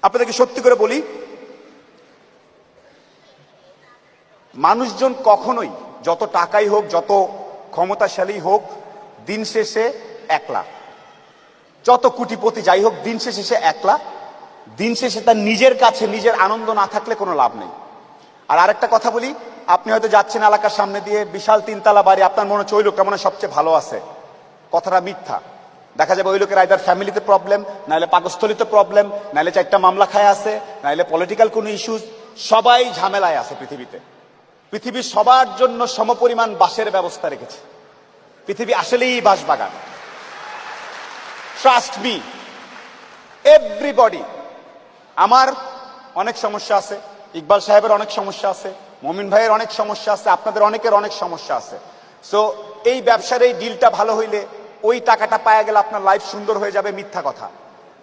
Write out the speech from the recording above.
আপনাদেরকে সত্যি করে বলি, মানুষজন কখনোই যত টাকাই হোক, যত ক্ষমতাশালী হোক, দিন শেষে একলা। যত কোটিপতি যাই হোক, দিন শেষে সে একলা। দিন শেষে তার নিজের কাছে নিজের আনন্দ না থাকলে কোনো লাভ নেই। আর আরেকটা কথা বলি, আপনি হয়তো যাচ্ছেন এলাকার সামনে দিয়ে, বিশাল 3 তলা বাড়ি, আপনার মনে হচ্ছে ওই লোকটা মনে হয় সবচেয়ে ভালো আছে। কথাটা মিথ্যা। দেখা যাবে ওই লোকের আইদার ফ্যামিলিতে প্রবলেম, নাহলে পাকস্থলিতে প্রবলেম, নাহলে 4টা মামলা খায় আছে, নাহলে পলিটিক্যাল কোনো ইস্যুজ। সবাই ঝামেলায় আছে পৃথিবীতে। পৃথিবী সবার জন্য সমপরিমাণ বাসের ব্যবস্থা রেখেছে। পৃথিবী আসলেই বাসবাগান। Trust me, everybody. আমার অনেক সমস্যা আছে, ইকবাল সাহেবের অনেক সমস্যা আছে, মমিন ভাইয়ের অনেক সমস্যা আছে, আপনাদের অনেকের অনেক সমস্যা আছে। সো এই ব্যবসার এই ডিলটা ভালো হইলে, ওই টাকাটা পাওয়া গেলে আপনার লাইফ সুন্দর হয়ে যাবে, মিথ্যা কথা।